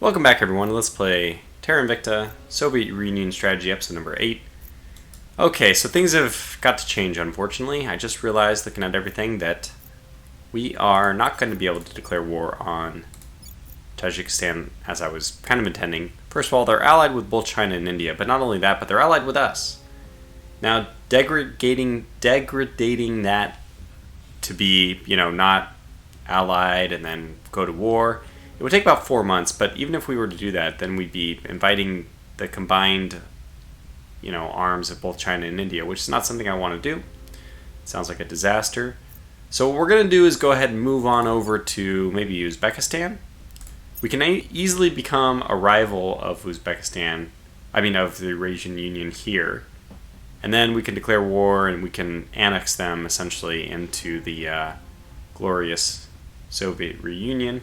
Welcome back, everyone. Let's play Terra Invicta, Soviet Union Strategy, episode number 8. Okay, so things have got to change, unfortunately. I just realized, looking at everything, that we are not going to be able to declare war on Tajikistan as I was kind of intending. First of all, they're allied with both China and India, but not only that, but they're allied with us. Now, degrading that to be, not allied and then go to war, it would take about 4 months, but even if we were to do that, then we'd be inviting the combined, arms of both China and India, which is not something I want to do. It sounds like a disaster. So what we're going to do is go ahead and move on over to maybe Uzbekistan. We can easily become a rival of of the Eurasian Union here. And then we can declare war and we can annex them essentially into the glorious Soviet reunion.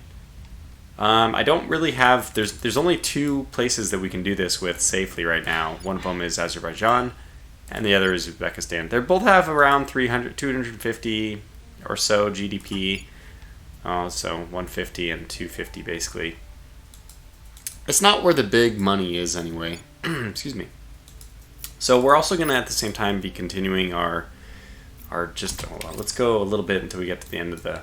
I don't really have... There's only 2 places that we can do this with safely right now. One of them is Azerbaijan, and the other is Uzbekistan. They both have around 250 or so GDP. So 150 and 250 basically. It's not where the big money is anyway. Excuse me. So we're also going to at the same time be continuing our hold on, let's go a little bit until we get to the end of the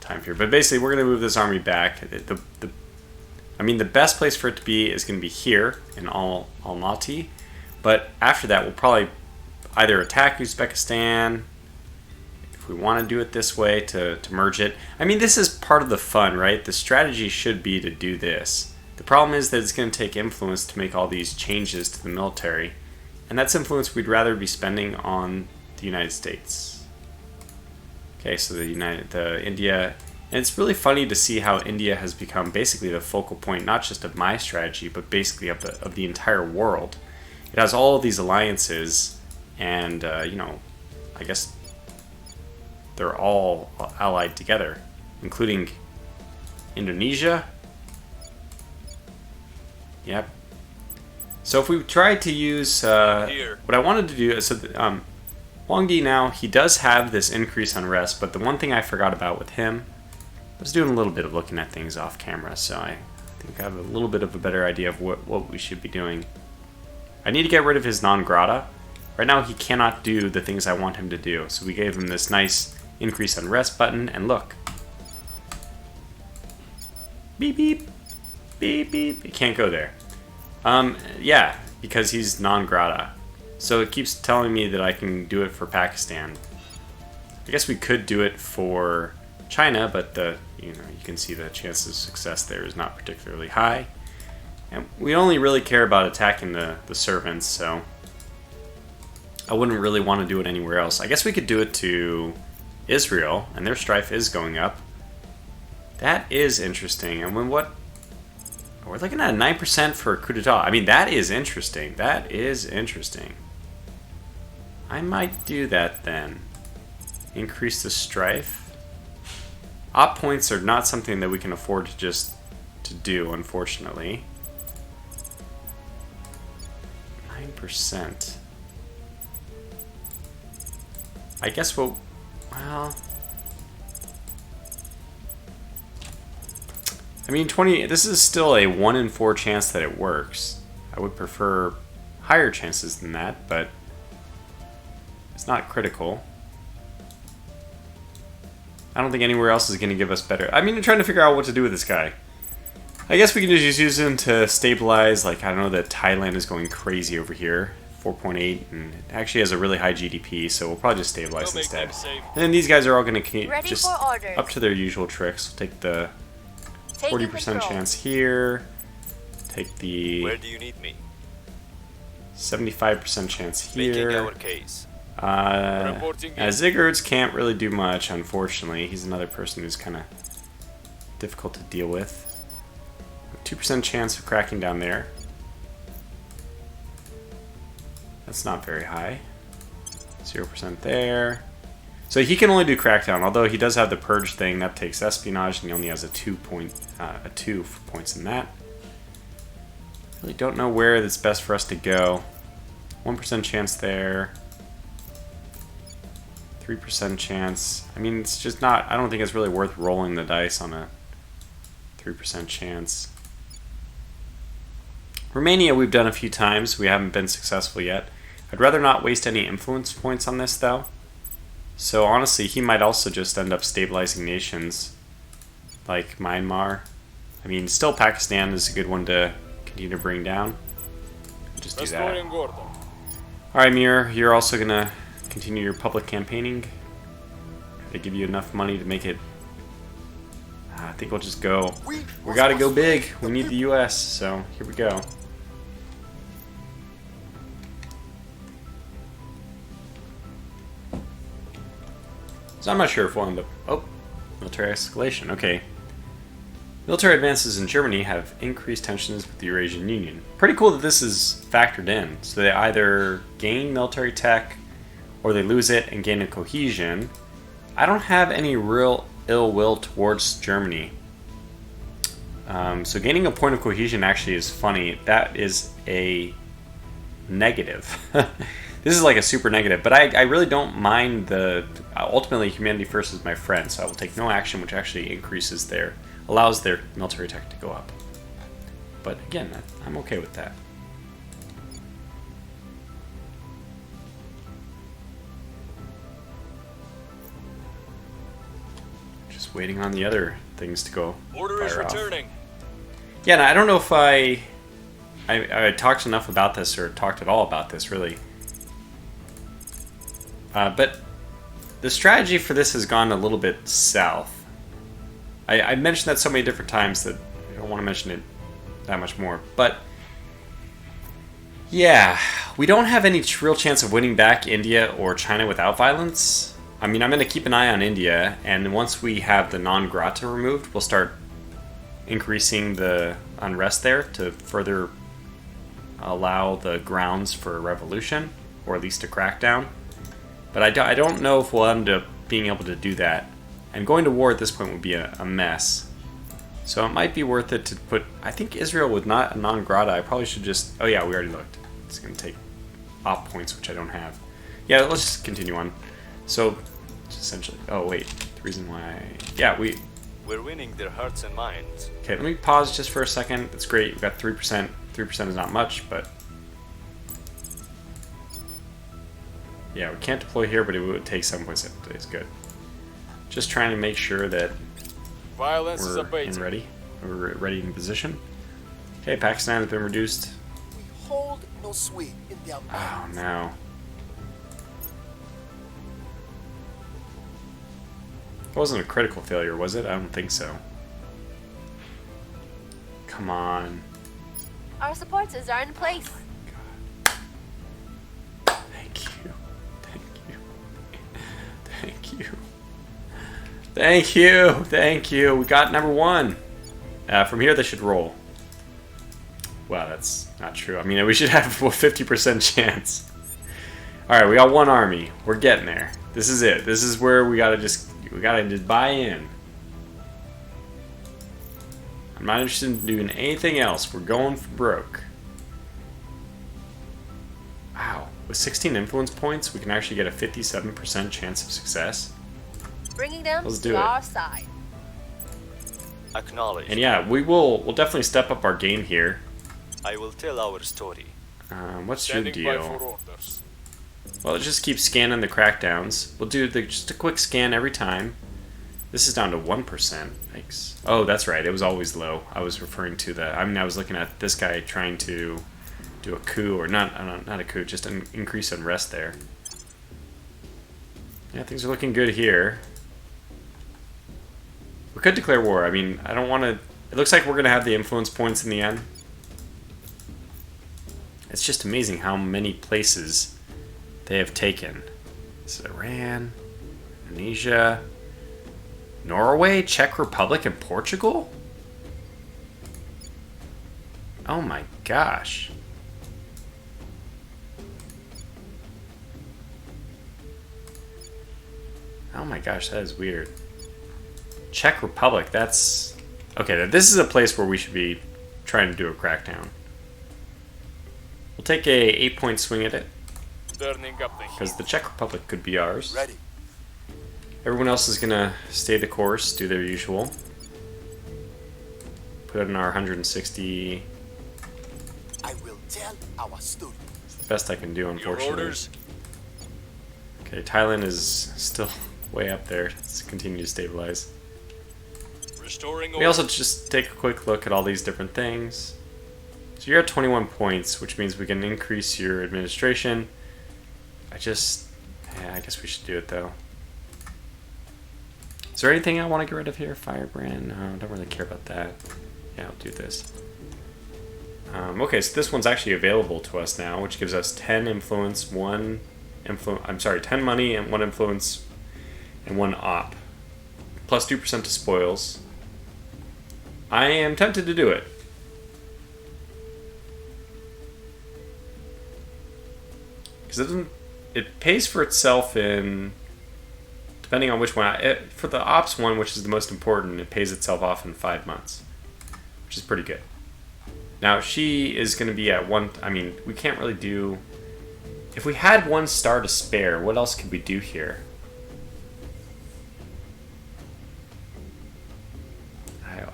time period. But basically, we're going to move this army back. The best place for it to be is going to be here in Almaty. But after that, we'll probably either attack Uzbekistan, if we want to do it this way, to merge it. This is part of the fun, right? The strategy should be to do this. The problem is that it's going to take influence to make all these changes to the military. And that's influence we'd rather be spending on the United States. Okay, so India, and it's really funny to see how India has become basically the focal point, not just of my strategy, but basically of the entire world. It has all of these alliances, and I guess they're all allied together, including Indonesia. Yep. So if we tried to use what I wanted to do is Wang Di now, he does have this increase unrest, but the one thing I forgot about with him, I was doing a little bit of looking at things off camera, so I think I have a little bit of a better idea of what we should be doing. I need to get rid of his non grata. Right now he cannot do the things I want him to do, so we gave him this nice increase unrest button, and look. Beep beep, beep beep, it can't go there. Yeah, because he's non grata. So it keeps telling me that I can do it for Pakistan. I guess we could do it for China, but you can see the chances of success there is not particularly high. And we only really care about attacking the servants, so I wouldn't really want to do it anywhere else. I guess we could do it to Israel, and their strife is going up. That is interesting. And we're looking at 9% for a coup d'etat. That is interesting. That is interesting. I might do that then. Increase the strife. Op points are not something that we can afford to do, unfortunately. 9%. I guess this is still a 1 in 4 chance that it works. I would prefer higher chances than that, but it's not critical. I don't think anywhere else is going to give us better. I'm trying to figure out what to do with this guy. I guess we can just use him to stabilize, I don't know that Thailand is going crazy over here. 4.8, and it actually has a really high GDP, so we'll probably just stabilize instead. And then these guys are all going to just up to their usual tricks. We'll take the 40% chance here. Take the... Where do you need me? 75% chance here. Making our case. Ziggurat's can't really do much, unfortunately. He's another person who's kind of difficult to deal with. 2% chance of cracking down there. That's not very high. 0% there. So he can only do crackdown, although he does have the purge thing that takes espionage, and he only has a 2 points in that. Really don't know where it's best for us to go. 1% chance there. 3% chance. It's just not... I don't think it's really worth rolling the dice on a 3% chance. Romania we've done a few times. We haven't been successful yet. I'd rather not waste any influence points on this, though. So honestly, he might also just end up stabilizing nations like Myanmar. I mean, still Pakistan is a good one to continue to bring down. Just do that. Alright, Mir, you're also going to continue your public campaigning. They give you enough money to make it... I think we'll just go. We gotta go big. We need the US, so here we go. So I'm not sure if we'll end up... Oh, military escalation. Okay. Military advances in Germany have increased tensions with the Eurasian Union. Pretty cool that this is factored in. So they either gain military tech or they lose it and gain a cohesion. I don't have any real ill will towards Germany. So gaining a point of cohesion actually is funny. That is a negative. This is like a super negative, but I really don't mind the... Ultimately, humanity first is my friend, so I will take no action, which actually increases their... allows their military tech to go up. But again, I'm okay with that. Just waiting on the other things to go. Order is returning. Yeah, and I don't know if I talked enough about this or talked at all about this, really. But the strategy for this has gone a little bit south. I mentioned that so many different times that I don't want to mention it that much more. But yeah, we don't have any real chance of winning back India or China without violence. I mean, I'm going to keep an eye on India, and once we have the non grata removed, we'll start increasing the unrest there to further allow the grounds for a revolution, or at least a crackdown. But I don't know if we'll end up being able to do that. And going to war at this point would be a mess. So it might be worth it to put... I think Israel was not a non-grata. I probably should just... Oh yeah, we already looked. It's going to take op points, which I don't have. Yeah, let's just continue on. So, essentially... Oh wait, the reason why... Yeah, we're winning their hearts and minds. Okay, let me pause just for a second. That's great. We've got 3%. 3% is not much, but... Yeah, we can't deploy here, but it would take 7.7 days. Good. Just trying to make sure that we're ready in position. Okay, Pakistan has been reduced. We hold no sway in their minds. Oh no. It wasn't a critical failure, was it? I don't think so. Come on. Our supporters are in place. Thank you. Thank you. Thank you. Thank you. We got number 1. From here, they should roll. Wow, that's not true. I mean, we should have a 50% chance. Alright, we got 1 army. We're getting there. This is it. This is where we gotta just buy in. I'm not interested in doing anything else. We're going for broke. Wow. With 16 influence points, we can actually get a 57% chance of success. Bringing them Let's do to it. our side. Acknowledge. And yeah, we'll definitely step up our game here. I will tell our story. What's your deal? Well, just keep scanning the crackdowns. We'll do just a quick scan every time. This is down to 1%. Thanks. Oh, that's right. It was always low. I was referring to the... I mean, I was looking at this guy trying to do a coup, or not a coup, just an increase in rest there. Yeah, things are looking good here. We could declare war. I mean, I don't want to... It looks like we're going to have the influence points in the end. It's just amazing how many places they have taken. This is Iran, Indonesia, Norway, Czech Republic, and Portugal? Oh my gosh. Oh my gosh, that is weird. Czech Republic, that's... Okay, this is a place where we should be trying to do a crackdown. We'll take a 8-point swing at it. Because the Czech Republic could be ours. Ready. Everyone else is gonna stay the course, do their usual. Put in our 160 tell our story. It's the best I can do, Your unfortunately. orders? Okay, Thailand is still way up there. Let's continue to stabilize. Restoring We also just take a quick look at all these different things. So you're at 21 points, which means we can increase your administration. I guess we should do it though. Is there anything I want to get rid of here? Firebrand? No, I don't really care about that. Yeah, I'll do this. Okay, so this one's actually available to us now, which gives us 10 influence, 10 money and 1 influence and 1 op. Plus 2% to spoils. I am tempted to do it. Because it pays for itself in, depending on which one. For the ops one, which is the most important, it pays itself off in 5 months, which is pretty good. Now she is going to be at 1. I mean, we can't really do. If we had 1 star to spare, what else could we do here?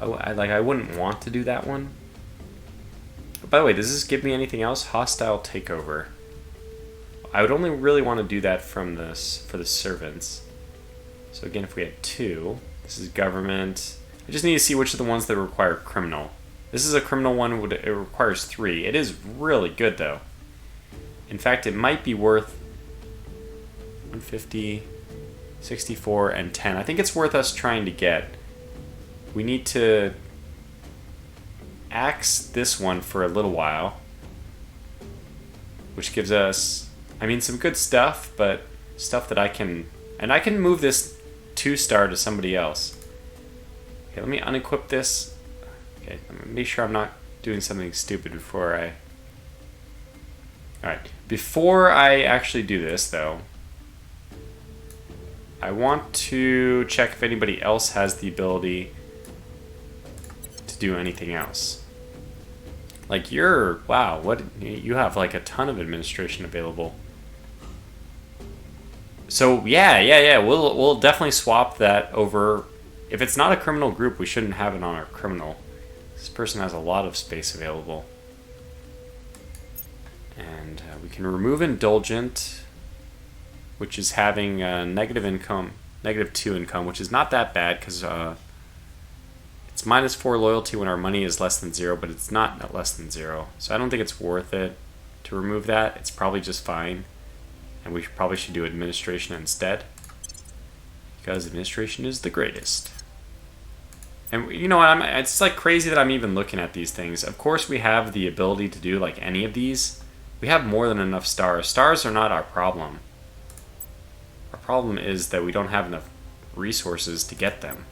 I wouldn't want to do that one. By the way, does this give me anything else? Hostile takeover. I would only really want to do that from this for the servants. So again, if we had 2, this is government. I just need to see which of the ones that require criminal. This is a criminal one. It requires 3. It is really good though. In fact, it might be worth 150, 64, and 10. I think it's worth us trying to get. We need to axe this one for a little while, which gives us, I mean, some good stuff, but stuff that I can move this 2-star to somebody else. Okay, let me unequip this. Okay, let me make sure I'm not doing something stupid before I... Alright, before I actually do this, though, I want to check if anybody else has the ability to do anything else. Like wow, you have like a ton of administration available. So yeah, we'll definitely swap that over. If it's not a criminal group, we shouldn't have it on our criminal. This person has a lot of space available. And we can remove indulgent, which is having negative income, -2 income, which is not that bad because it's -4 loyalty when our money is less than 0, but it's not less than 0. So I don't think it's worth it to remove that. It's probably just fine. And we probably should do administration instead, because administration is the greatest. And you know what? It's like crazy that I'm even looking at these things. Of course, we have the ability to do like any of these. We have more than enough stars. Stars are not our problem. Our problem is that we don't have enough resources to get them.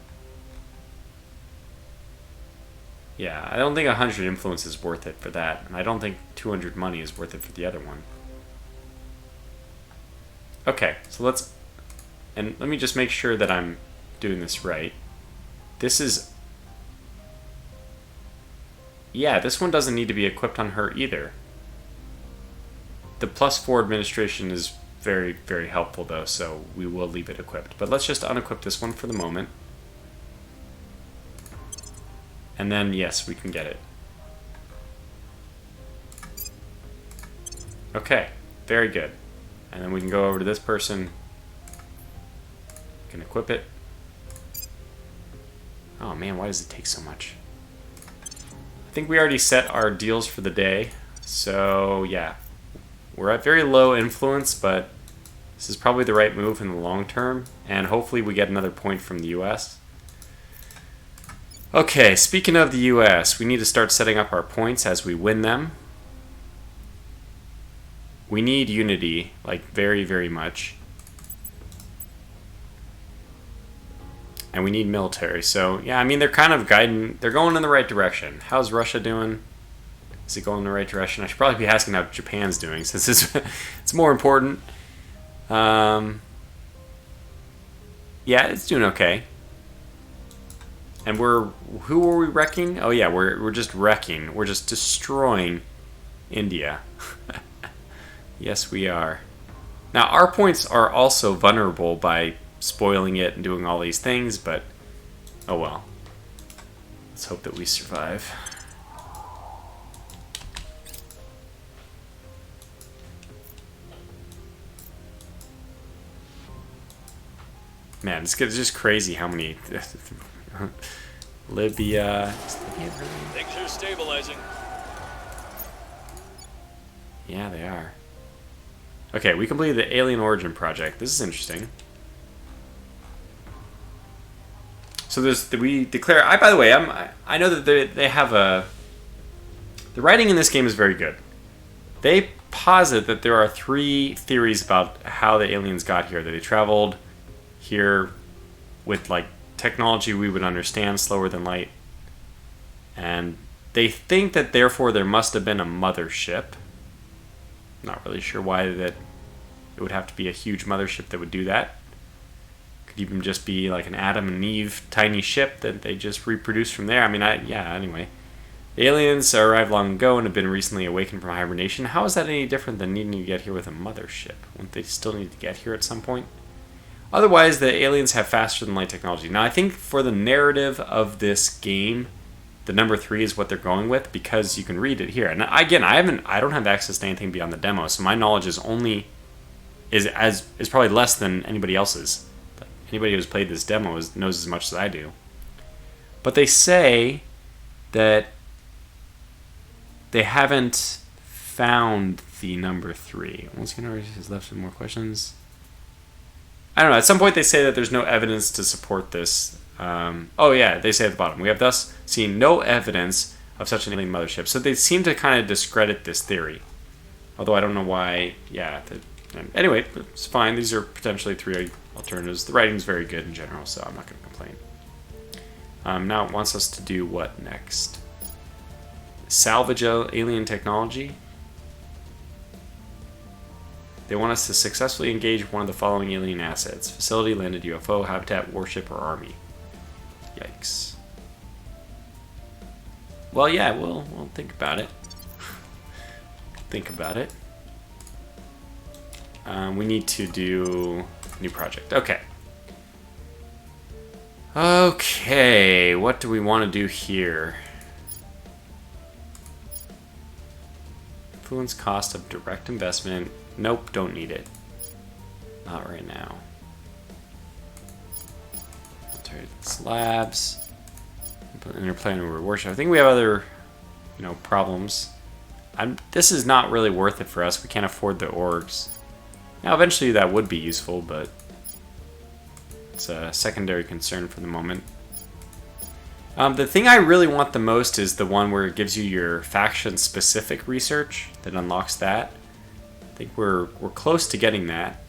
Yeah, I don't think 100 influence is worth it for that, and I don't think 200 money is worth it for the other one. Okay, so let me just make sure that I'm doing this right. This is... Yeah, this one doesn't need to be equipped on her either. The +4 administration is very, very helpful though, so we will leave it equipped. But let's just unequip this one for the moment. And then, yes, we can get it. Okay, very good. And then we can go over to this person. We can equip it. Oh man, why does it take so much? I think we already set our deals for the day. So, yeah. We're at very low influence, but this is probably the right move in the long term. And hopefully we get another point from the US. Okay, speaking of the US, we need to start setting up our points as we win them. We need unity, like very, very much. And we need military. So, yeah, I mean, they're kind of guiding, they're going in the right direction. How's Russia doing? Is it going in the right direction? I should probably be asking how Japan's doing, since it's more important. Yeah, it's doing okay. And who are we wrecking? Oh yeah, we're just wrecking. We're just destroying India. Yes, we are. Now, our points are also vulnerable by spoiling it and doing all these things, but oh well. Let's hope that we survive. Man, it's just crazy how many... Libya... Things are stabilizing. Yeah, they are. Okay, we completed the Alien Origin project. This is interesting. So we declare... by the way, I know that they have a... The writing in this game is very good. They posit that there are 3 theories about how the aliens got here. That they traveled here with, like, technology we would understand, slower than light. And they think that, therefore, there must have been a mothership. Not really sure why that it would have to be a huge mothership that would do that. Could even just be like an Adam and Eve tiny ship that they just reproduce from there. I mean, yeah, anyway. The aliens arrived long ago and have been recently awakened from hibernation. How is that any different than needing to get here with a mothership? Wouldn't they still need to get here at some point? Otherwise, the aliens have faster than light technology. Now, I think for the narrative of this game, the number 3 is what they're going with, because you can read it here. And again, I don't have access to anything beyond the demo, so my knowledge is probably less than anybody else's. Anybody who's played this demo knows as much as I do. But they say that they haven't found the number 3. Once again, has left some more questions. I don't know. At some point, they say that there's no evidence to support this. Oh yeah, they say at the bottom, we have thus seen no evidence of such an alien mothership. So they seem to kind of discredit this theory. Although I don't know why. Yeah. Anyway, it's fine. These are potentially 3 alternatives. The writing's very good in general, so I'm not going to complain. Now it wants us to do what next? Salvage alien technology. They want us to successfully engage one of the following alien assets: facility, landed UFO, habitat, warship, or army. Yikes. Well, yeah, we'll think about it. Think about it. We need to do a new project. Okay. Okay, what do we want to do here? Influence cost of direct investment. Nope, don't need it. Not right now. Altered slabs. Interplanetary worship. I think we have other, problems. This is not really worth it for us. We can't afford the orgs. Now, eventually that would be useful, but it's a secondary concern for the moment. The thing I really want the most is the one where it gives you your faction-specific research that unlocks that. I think we're close to getting that.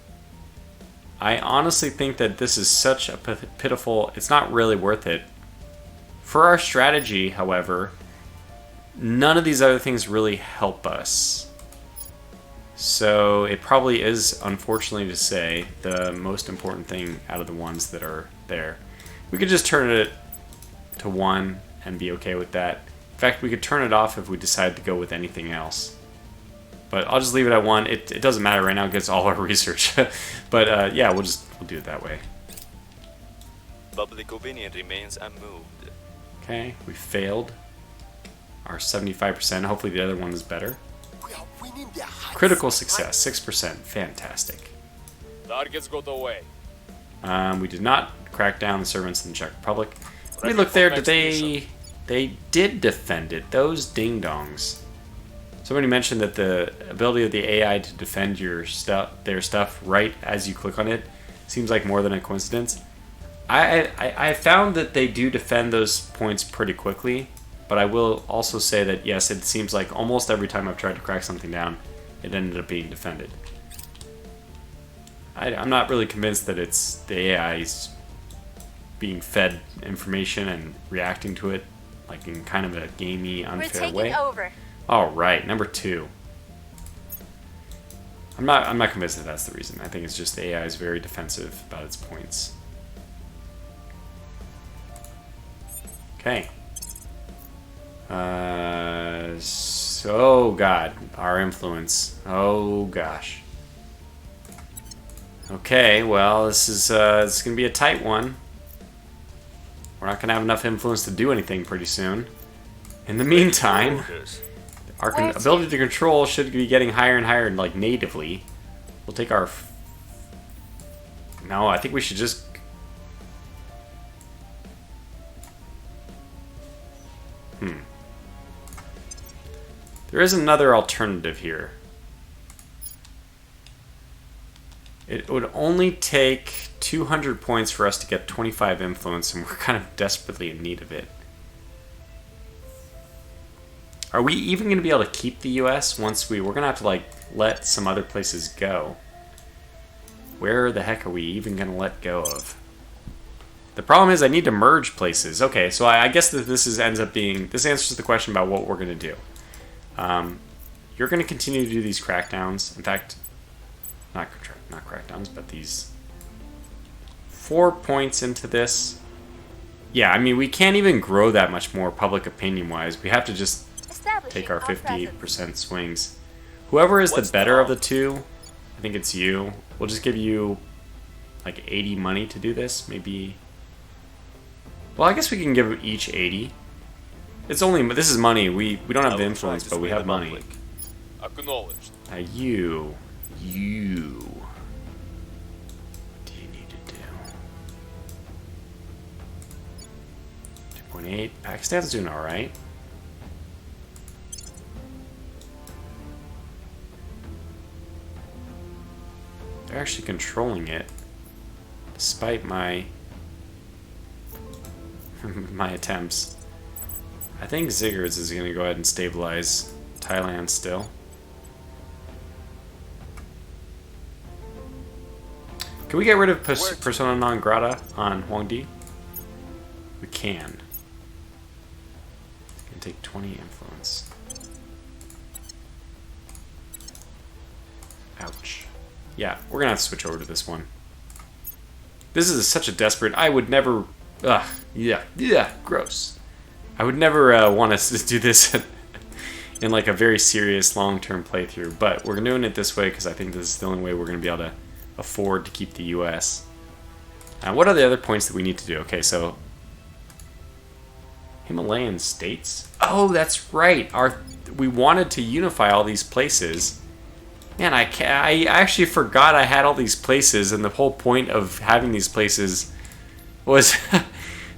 I honestly think that this is such a pitiful... It's not really worth it. For our strategy, however, none of these other things really help us. So it probably is, unfortunately to say, the most important thing out of the ones that are there. We could just turn it to 1 and be okay with that. In fact, we could turn it off if we decide to go with anything else. But I'll just leave it at 1. It doesn't matter right now, it gets all our research. But yeah, we'll do it that way. Public opinion remains unmoved. Okay, we failed our 75%. Hopefully the other one is better. We are winning their hearts. Critical success, 6%. Fantastic. Targets got away. We did not crack down the servants in the Czech Republic. Let me look there. Did they did defend it? Those ding-dongs. Somebody mentioned that the ability of the AI to defend their stuff right as you click on it seems like more than a coincidence. I found that they do defend those points pretty quickly, but I will also say that yes, it seems like almost every time I've tried to crack something down, it ended up being defended. I'm not really convinced that it's the AI's being fed information and reacting to it like in kind of a gamey, unfair way. We're taking over. All right, number 2. I'm not convinced that that's the reason. I think it's just the AI is very defensive about its points. Okay. So God, our influence. Oh gosh. Okay, well, this is gonna be a tight one. We're not gonna have enough influence to do anything pretty soon. In the meantime, our ability to control should be getting higher and higher, like natively. We'll take our. No, I think we should just There is another alternative here. It would only take 200 points for us to get 25 influence, and we're kind of desperately in need of it. Are we even going to be able to keep the US once we're going to have to, like, let some other places go? Where the heck are we even going to let go of? The problem is I need to merge places. Okay, so I guess that this ends up being... This answers the question about what we're going to do. You're going to continue to do these crackdowns. In fact, not crackdowns, but these 4 points into this. Yeah, I mean, we can't even grow that much more public opinion-wise. We have to just take our 58% swings. Whoever is the better of the two, I think it's you. We'll just give you like 80 money to do this. Maybe... Well, I guess we can give each 80. It's only... This is money. We don't have the influence, but we have money. Acknowledged. You. What do you need to do? 2.8. Pakistan's doing alright. They're actually controlling it, despite my my attempts. I think Ziggurat's is going to go ahead and stabilize Thailand still. Can we get rid of persona non grata on Huangdi? We can. It's going to take 20 influence. Ouch. Yeah, we're going to have to switch over to this one. This is such a desperate... I would never... Ugh. Yeah, gross. I would never want us to do this in like a very serious long-term playthrough, but we're doing it this way because I think this is the only way we're going to be able to afford to keep the US. What are the other points that we need to do? Okay, so... Himalayan states? Oh, that's right! We wanted to unify all these places... Man, I actually forgot I had all these places, and the whole point of having these places was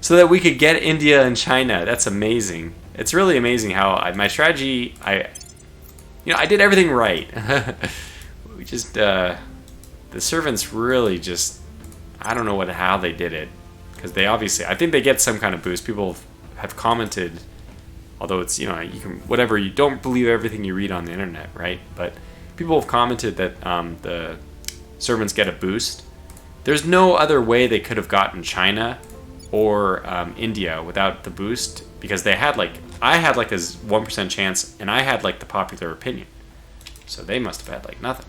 so that we could get India and China. That's amazing. It's really amazing how my strategy, I did everything right. We just, the servants really just, I don't know how they did it. Because they obviously, I think they get some kind of boost. People have commented, although it's, you can, whatever, you don't believe everything you read on the internet, right? But people have commented that the servants get a boost. There's no other way they could have gotten China or India without the boost, because they had I had a 1% chance, and I had the popular opinion. So they must have had nothing.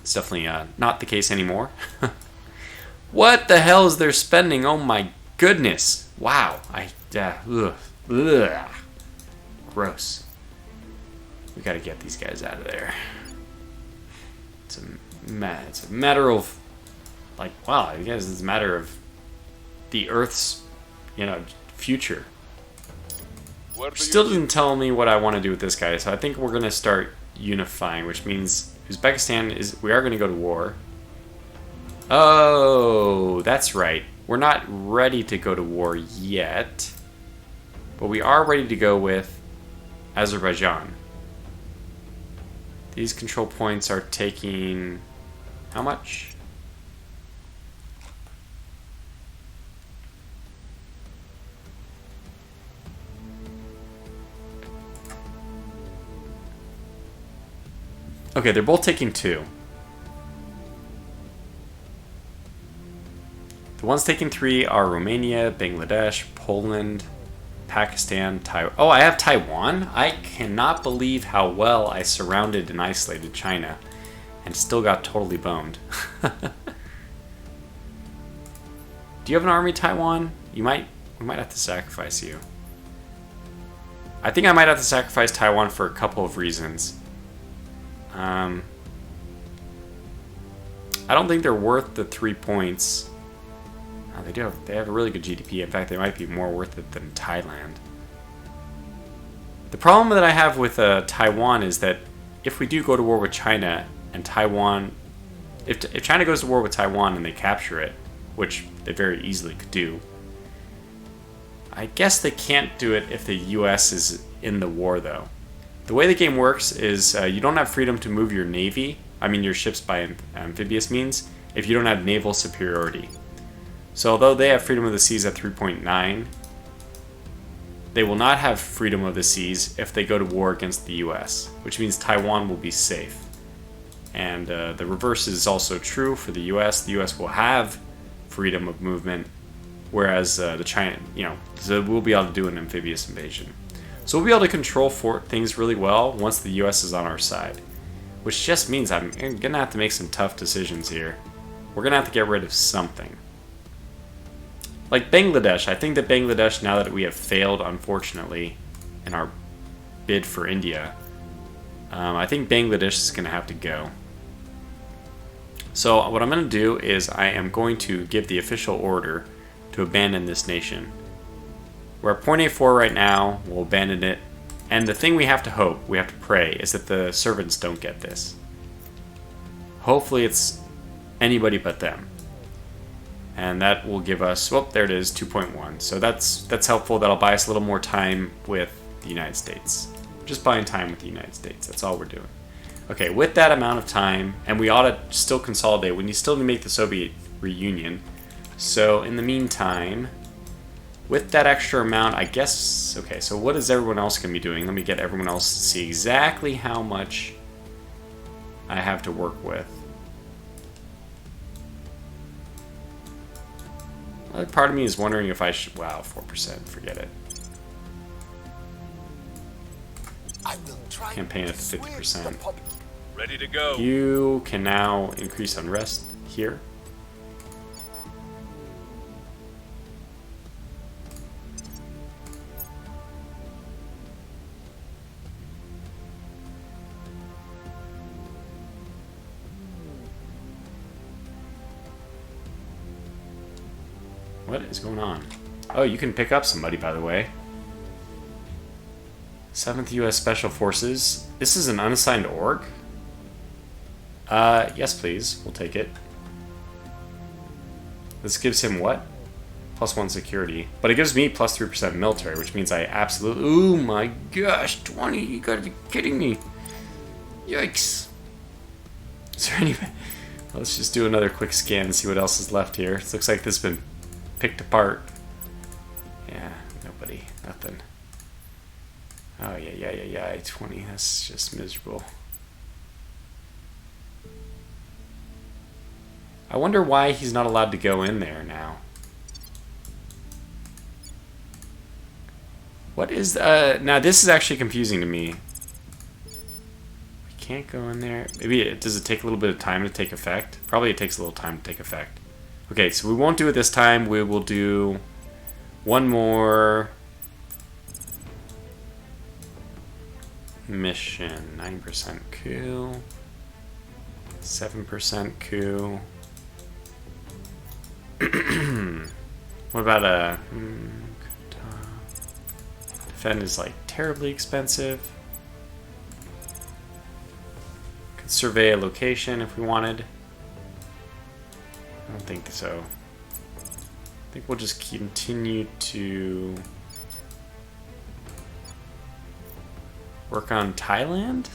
It's definitely not the case anymore. What the hell is they're spending? Oh my goodness! Wow! Gross. We gotta get these guys out of there. It's a matter of, wow, I guess it's a matter of the Earth's, future. Still doesn't tell me what I want to do with this guy, so I think we're gonna start unifying, which means Uzbekistan we are gonna go to war. Oh, that's right. We're not ready to go to war yet, but we are ready to go with Azerbaijan. These control points are taking... how much? Okay, they're both taking 2. The ones taking 3 are Romania, Bangladesh, Poland, Pakistan, Taiwan. Oh, I have Taiwan? I cannot believe how well I surrounded and isolated China and still got totally boned. Do you have an army, Taiwan? We might have to sacrifice you. I think I might have to sacrifice Taiwan for a couple of reasons. I don't think they're worth the 3 points. They have a really good GDP. In fact, they might be more worth it than Thailand. The problem that I have with Taiwan is that if we do go to war with China and Taiwan, if China goes to war with Taiwan and they capture it, which they very easily could do, I guess they can't do it if the US is in the war, though. The way the game works is you don't have freedom to move your navy, your ships by amphibious means, if you don't have naval superiority. So although they have freedom of the seas at 3.9, they will not have freedom of the seas if they go to war against the US, which means Taiwan will be safe. And the reverse is also true for the US. The US will have freedom of movement, whereas the China, so we'll be able to do an amphibious invasion. So we'll be able to control things really well once the US is on our side, which just means I'm gonna have to make some tough decisions here. We're gonna have to get rid of something. Like Bangladesh. I think that Bangladesh, now that we have failed, unfortunately, in our bid for India, I think Bangladesh is gonna have to go. So what I'm gonna do is I am going to give the official order to abandon this nation. We're at 0.84 right now, we'll abandon it. And the thing we have to hope, we have to pray, is that the servants don't get this. Hopefully it's anybody but them. And that will give us, well, there it is, 2.1. So that's helpful. That'll buy us a little more time with the United States. Just buying time with the United States, that's all we're doing. Okay, with that amount of time, and we ought to still consolidate, we still need to make the Soviet reunion. So in the meantime, with that extra amount, I guess, okay, so what is everyone else going to be doing? Let me get everyone else to see exactly how much I have to work with. Another part of me is wondering if I should, wow, 4%, forget it. I will try Campaign at to sway 50%. the public. Ready to go. You can now increase unrest here. What is going on? Oh, you can pick up somebody, by the way. 7th U.S. Special Forces. This is an unassigned org? Yes, please. We'll take it. This gives him what? +1 security. But it gives me +3% military, which means I absolutely... Oh my gosh, 20! You gotta be kidding me. Yikes. Is there any... Let's just do another quick scan and see what else is left here. It looks like this has been picked apart. Yeah, nobody. Nothing. Oh, yeah, 20. That's just miserable. I wonder why he's not allowed to go in there now. What is... now, this is actually confusing to me. We can't go in there. Maybe does it take a little bit of time to take effect? Probably it takes a little time to take effect. Okay, so we won't do it this time. We will do one more mission. 9% coup. 7% coup. What about a... defend is like terribly expensive. Could survey a location if we wanted. I don't think so. I think we'll just continue to work on Thailand.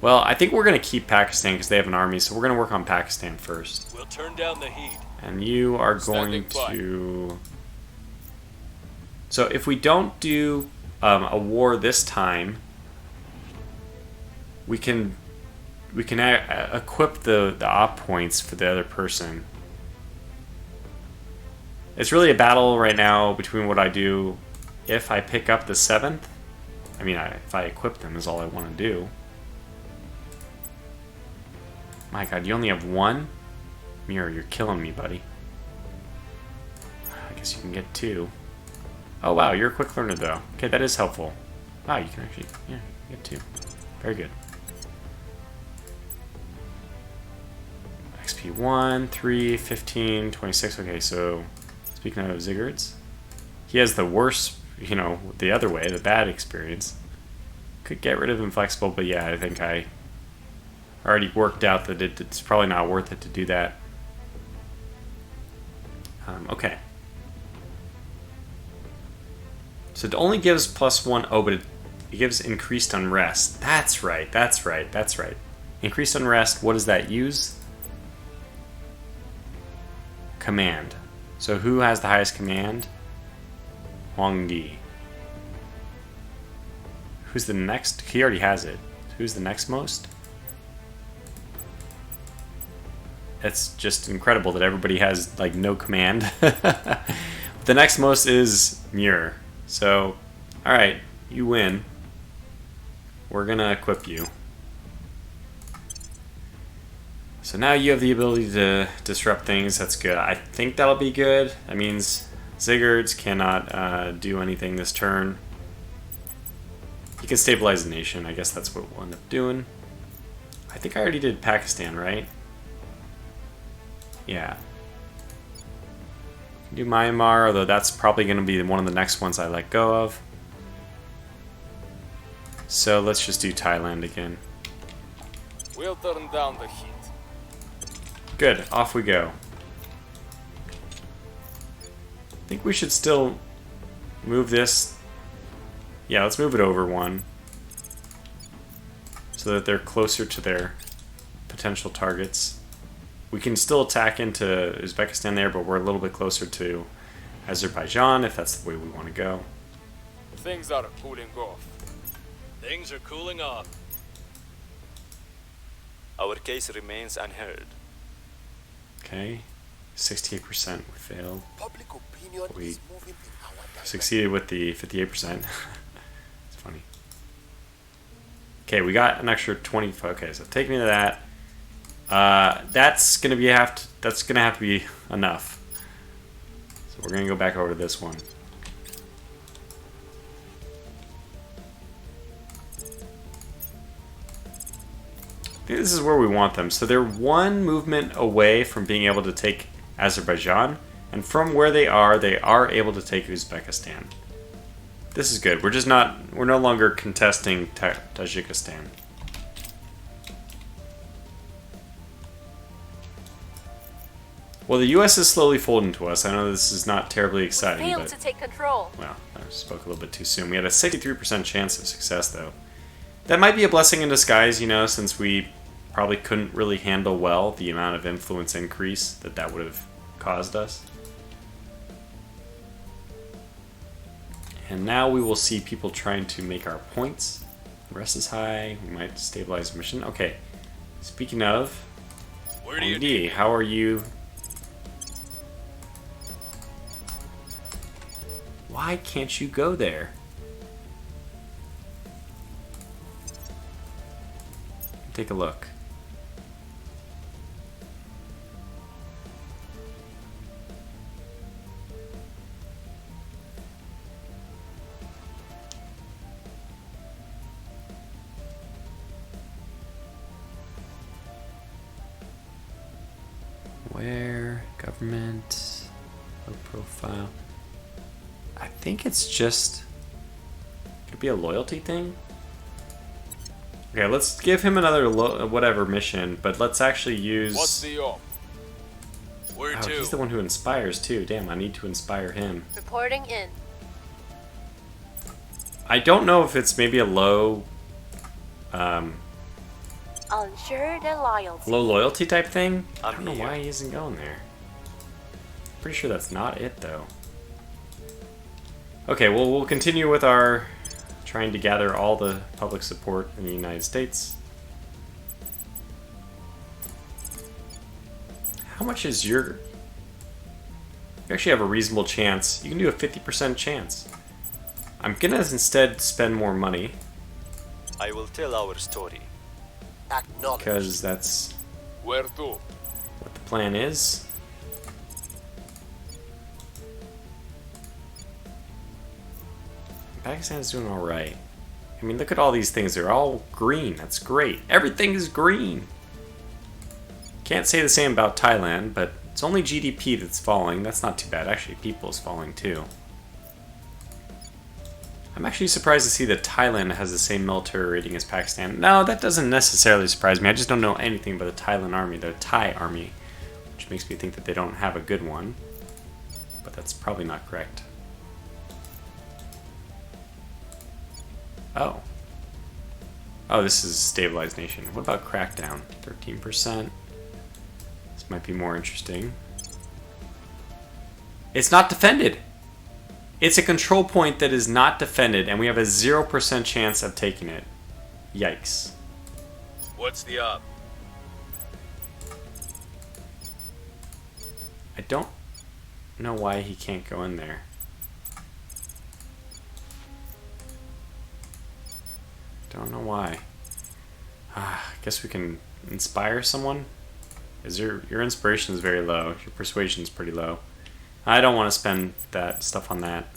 Well, I think we're going to keep Pakistan because they have an army, so we're going to work on Pakistan first. We'll turn down the heat. And you are going to... So if we don't do a war this time, we can equip the op points for the other person. It's really a battle right now between what I do if I pick up the 7th. I mean, if I equip them is all I want to do. My god, you only have one? Mirror, you're killing me, buddy. I guess you can get 2. Oh wow, you're a quick learner though. Okay, that is helpful. Wow, you can actually, yeah, you get 2. Very good. XP 1, 3, 15, 26. Okay, so speaking of Zigguards, he has the worst, the other way, the bad experience. Could get rid of Inflexible, but yeah, I think I already worked out that it's probably not worth it to do that. Okay. So it only gives +1. Oh, but it gives increased unrest. That's right. That's right. That's right. Increased unrest. What does that use? Command. So who has the highest command? Huang Di. Who's the next? He already has it. Who's the next most? It's just incredible that everybody has like no command. The next most is Muir. So, alright, you win. We're gonna equip you. So now you have the ability to disrupt things. That's good. I think that'll be good. That means Zigguards cannot do anything this turn. He can stabilize the nation. I guess that's what we'll end up doing. I think I already did Pakistan, right? Yeah. Do Myanmar, although that's probably going to be one of the next ones I let go of. So let's just do Thailand again. We'll turn down the heat. Good, off we go. I think we should still move this. Yeah, let's move it over one. So that they're closer to their potential targets. We can still attack into Uzbekistan there, but we're a little bit closer to Azerbaijan if that's the way we want to go. Things are cooling off. Things are cooling off. Our case remains unheard. Okay, 68% we failed. Public opinion We is moving in our direction. succeeded with the 58%. It's funny. Okay, we got an extra 20. Okay, so take me to that. That's gonna have to be enough. So we're gonna go back over to this one. I think this is where we want them. So they're one movement away from being able to take Azerbaijan, and from where they are able to take Uzbekistan. This is good. We're no longer contesting Tajikistan. Well, the U.S. is slowly folding to us. I know this is not terribly exciting, Failed but to take control. well, I spoke a little bit too soon. We had a 63% chance of success, though. That might be a blessing in disguise, you know, since we probably couldn't really handle well the amount of influence increase that would have caused us. And now we will see people trying to make our points. The rest is high. We might stabilize the mission. Okay. Speaking of, Where do you Andy, how are you? Why can't you go there? Take a look. Where? Government. Low profile. I think it's just... Could it be a loyalty thing? Okay, let's give him another whatever mission, but let's actually use... What's the op? Where Oh, to? he's the one who inspires too. Damn, I need to inspire him. Reporting in. I don't know if it's maybe a low I'll ensure their loyalty. loyalty type thing. I I'm don't know here. why he isn't going there. Pretty sure that's not it though. Okay, well we'll continue with our trying to gather all the public support in the United States. How much is your... You actually have a reasonable chance. You can do a 50% chance. I'm gonna instead spend more money I will tell our story. Acknowledge. because that's Where to? what the plan is. Pakistan's doing alright. I mean, look at all these things. They're all green. That's great. Everything is green. Can't say the same about Thailand, but it's only GDP that's falling. That's not too bad. Actually, people is falling too. I'm actually surprised to see that Thailand has the same military rating as Pakistan. No, that doesn't necessarily surprise me. I just don't know anything about the Thailand army, the Thai army, which makes me think that they don't have a good one. But that's probably not correct. Oh. Oh, this is stabilized nation. What about crackdown? 13%. This might be more interesting. It's not defended. It's a control point that is not defended, and we have a 0% chance of taking it. Yikes. What's the up? I don't know why he can't go in there. Don't know why. I guess we can inspire someone. Is your inspiration is very low. Your persuasion is pretty low. I don't want to spend that stuff on that.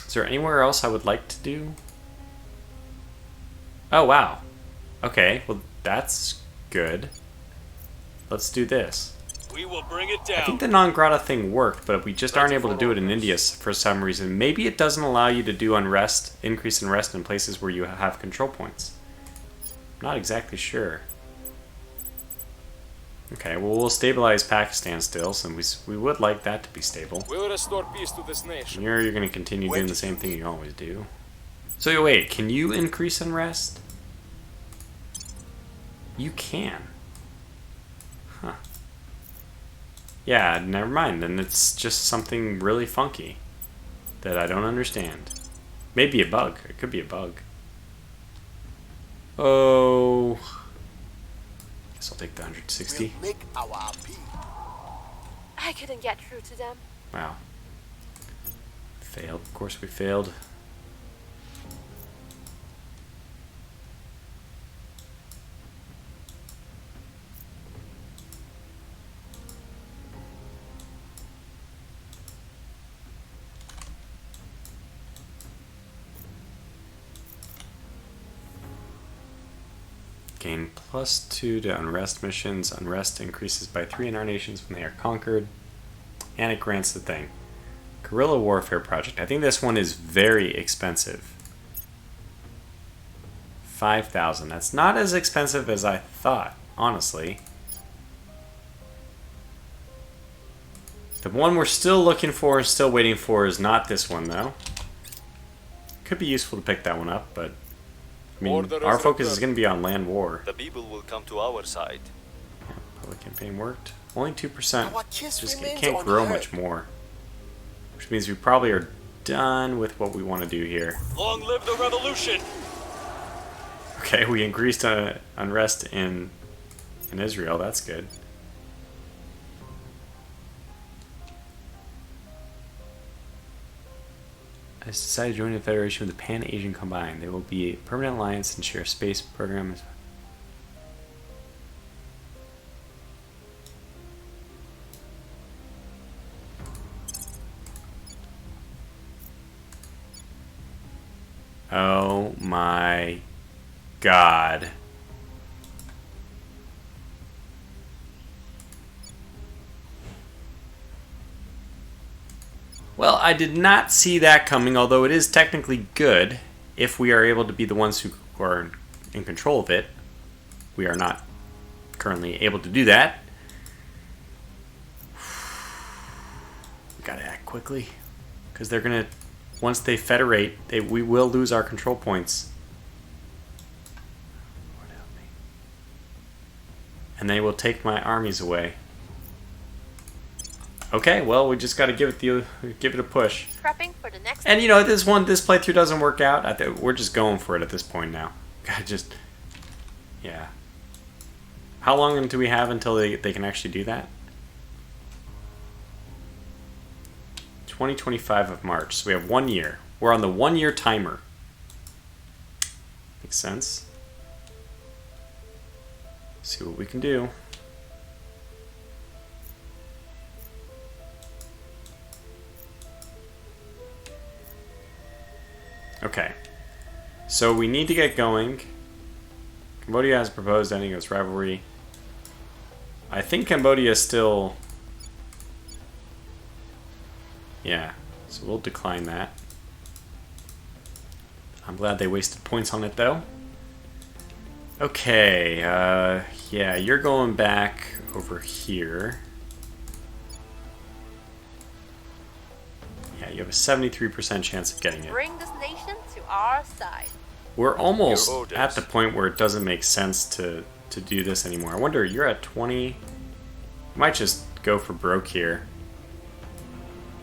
Is there anywhere else I would like to do? Oh wow. Okay, well that's good. Let's do this. We will bring it I down. think the non-grata thing worked, but we just aren't able to do it in India for some reason. Maybe it doesn't allow you to do unrest, increase unrest in places where you have control points. I'm not exactly sure. Okay, well we'll stabilize Pakistan still, since we would like that to be stable. We'll restore peace to this nation. You're going to continue doing the same thing you always do. So wait, can you increase unrest? You can. Huh. Yeah, never mind. Then it's just something really funky that I don't understand. Maybe a bug. It could be a bug. Oh. Guess I'll take the 160. We'll make our appeal. I couldn't get through to them. Wow. Failed. Of course we failed. Gain +2 to unrest missions. Unrest increases by 3 in our nations when they are conquered. And it grants the thing. Guerrilla Warfare Project. I think this one is very expensive. 5,000. That's not as expensive as I thought, honestly. The one we're still looking for, still waiting for, is not this one, though. Could be useful to pick that one up, but I mean, our focus is going to be on land war. The people will come to our side. Yeah, public campaign worked. Only 2%. Our kiss Just it remains can't on grow Earth. much more. Which means we probably are done with what we want to do here. Long live the revolution! Okay, we increased unrest in Israel. That's good. I decided to join the Federation with the Pan-Asian combined. They will be a permanent alliance and share a space program. Oh my God. Well, I did not see that coming, although it is technically good if we are able to be the ones who are in control of it. We are not currently able to do that. We gotta act quickly, because they're gonna, once they federate, we will lose our control points. Lord help me. And they will take my armies away. Okay, well, we just got to give it a push. Prepping for the next. And you know, this playthrough doesn't work out. We're just going for it at this point now. Yeah. How long do we have until they can actually do that? 2025 of March. So we have 1 year. We're on the 1 year timer. Makes sense. See what we can do. Okay, so we need to get going. Cambodia has proposed ending its rivalry. I think Cambodia is still... Yeah, so we'll decline that. I'm glad they wasted points on it, though. Okay, yeah, you're going back over here. Yeah, you have a 73% chance of getting it. Bring this nation to our side. We're almost Your orders. at the point where it doesn't make sense to do this anymore. I wonder, you're at 20. Might just go for broke here.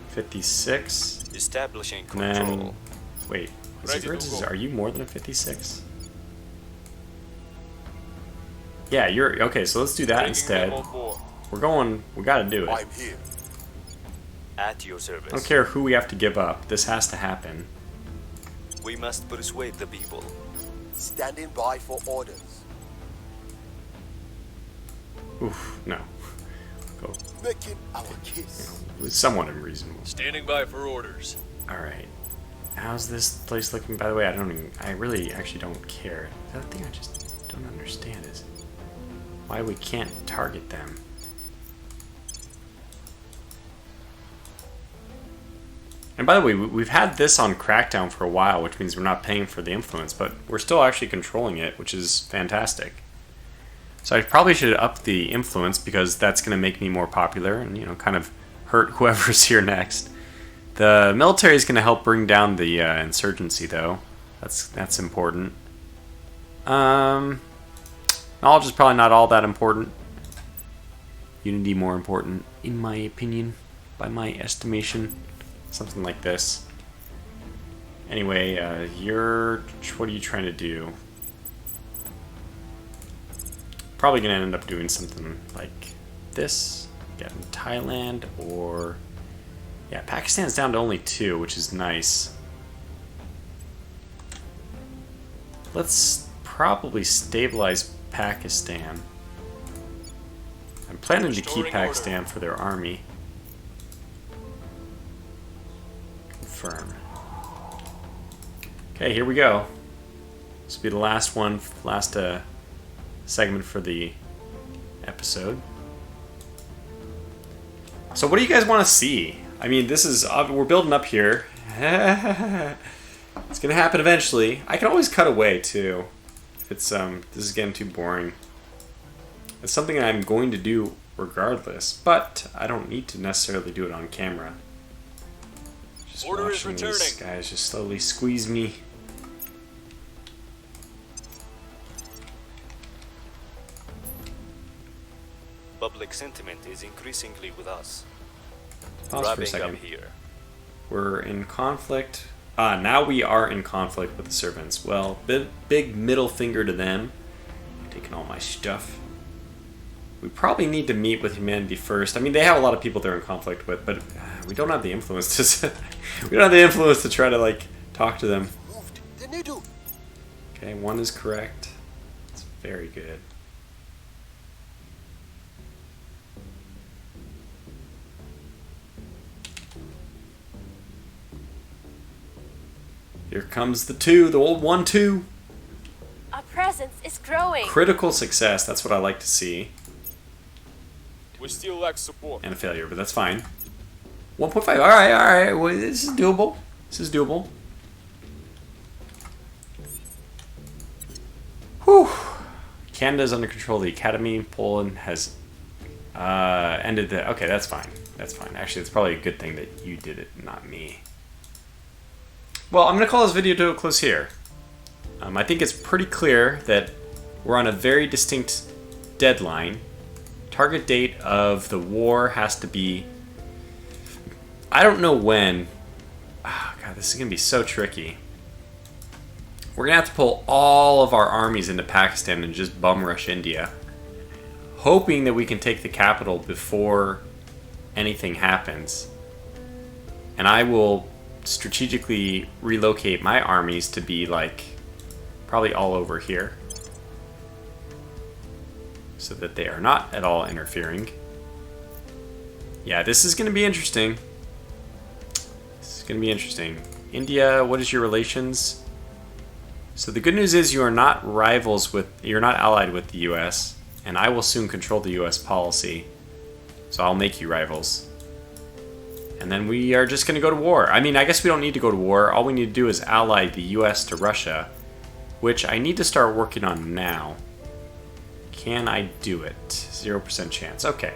56. Establishing And then, control. wait, Ready to go. are you more than a 56? Yeah, you're okay. So let's do that Bringing instead. them on board. We're going. We got to do it. I'm here. At your service. I don't care who we have to give up. This has to happen. We must persuade the people. Standing by for orders. Oof, no. Go. Making our case. It's somewhat unreasonable. Standing by for orders. All right. How's this place looking? By the way, I really actually don't care. The other thing I just don't understand is why we can't target them. And by the way, we've had this on Crackdown for a while, which means we're not paying for the influence, but we're still actually controlling it, which is fantastic. So I probably should up the influence because that's going to make me more popular and, you know, kind of hurt whoever's here next. The military is going to help bring down the insurgency, though. That's important. Knowledge is probably not all that important. Unity more important, in my opinion, by my estimation. Something like this. Anyway, what are you trying to do? Probably gonna end up doing something like this. Getting Thailand or... Yeah, Pakistan's down to only 2, which is nice. Let's probably stabilize Pakistan. I'm planning to keep Restoring Pakistan for their army. Confirm. Okay, here we go. This will be the last one, last segment for the episode. So what do you guys want to see? I mean, this is, we're building up here. It's gonna happen eventually. I can always cut away too. If it's, this is getting too boring. It's something I'm going to do regardless, but I don't need to necessarily do it on camera. Just Order is watching these returning. guys just slowly squeeze me. Public sentiment is increasingly with us. Pause for a Wrapping second. up here. We're in conflict. Now we are in conflict with the servants. Well, big middle finger to them. Taking all my stuff. We probably need to meet with humanity first. I mean, they have a lot of people they're in conflict with, but we don't have the influence to. We don't have the influence to try to like talk to them. Moved the needle. Okay, 1 is correct. It's very good. Here comes the 2, the old 1-2. Our presence is growing. Critical success, that's what I like to see. We still lack support. And a failure, but that's fine. 1.5, alright, well, this is doable. This is doable. Whew. Canada's under control of the Academy. Poland has ended the... Okay, that's fine. That's fine. Actually, it's probably a good thing that you did it, not me. Well, I'm going to call this video to a close here. I think it's pretty clear that we're on a very distinct deadline. Target date of the war has to be... I don't know when. Oh, God, this is going to be so tricky. We're going to have to pull all of our armies into Pakistan and just bum rush India. Hoping that we can take the capital before anything happens. And I will strategically relocate my armies to be like probably all over here so that they are not at all interfering. Yeah, this is going to be interesting. This is going to be interesting. India, what is your relations? So the good news is you are not you're not allied with the US, and I will soon control the US policy. So I'll make you rivals. And then we are just going to go to war. I mean, I guess we don't need to go to war. All we need to do is ally the US to Russia, which I need to start working on now. Can I do it? 0% chance. Okay.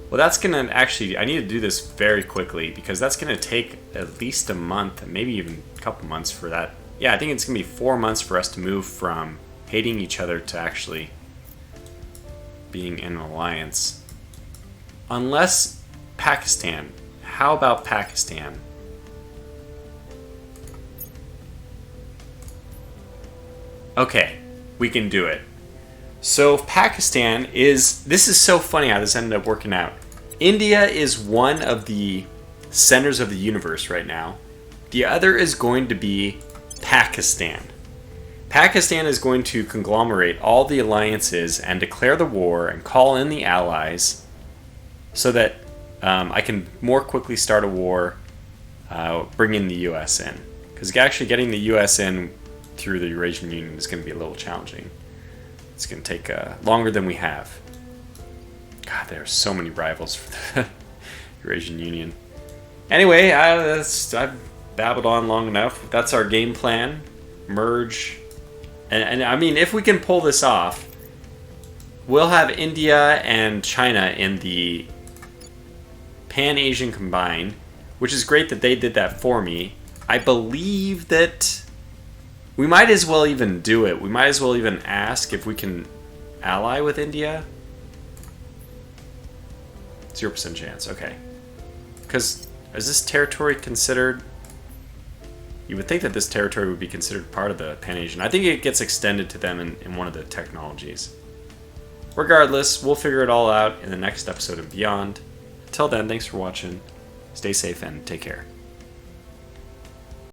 Well, that's going to actually... I need to do this very quickly because that's going to take at least a month, maybe even a couple months for that Yeah, I think it's going to be 4 months for us to move from hating each other to actually being in an alliance. Unless Pakistan. How about Pakistan? Okay, we can do it. So Pakistan is... This is so funny how this ended up working out. India is one of the centers of the universe right now. The other is going to be Pakistan. Pakistan is going to conglomerate all the alliances and declare the war and call in the allies so that I can more quickly start a war, bringing the US in. Because actually getting the US in through the Eurasian Union is going to be a little challenging. It's going to take longer than we have. God, there are so many rivals for the Eurasian Union. Anyway, I've babbled on long enough. That's our game plan. Merge. And I mean, if we can pull this off, we'll have India and China in the Pan-Asian combined, which is great that they did that for me. I believe that we might as well even do it. We might as well even ask if we can ally with India. 0% chance, okay. Because is this territory considered... You would think that this territory would be considered part of the Pan-Asian. I think it gets extended to them in one of the technologies. Regardless, we'll figure it all out in the next episode and beyond. Until then, thanks for watching. Stay safe and take care.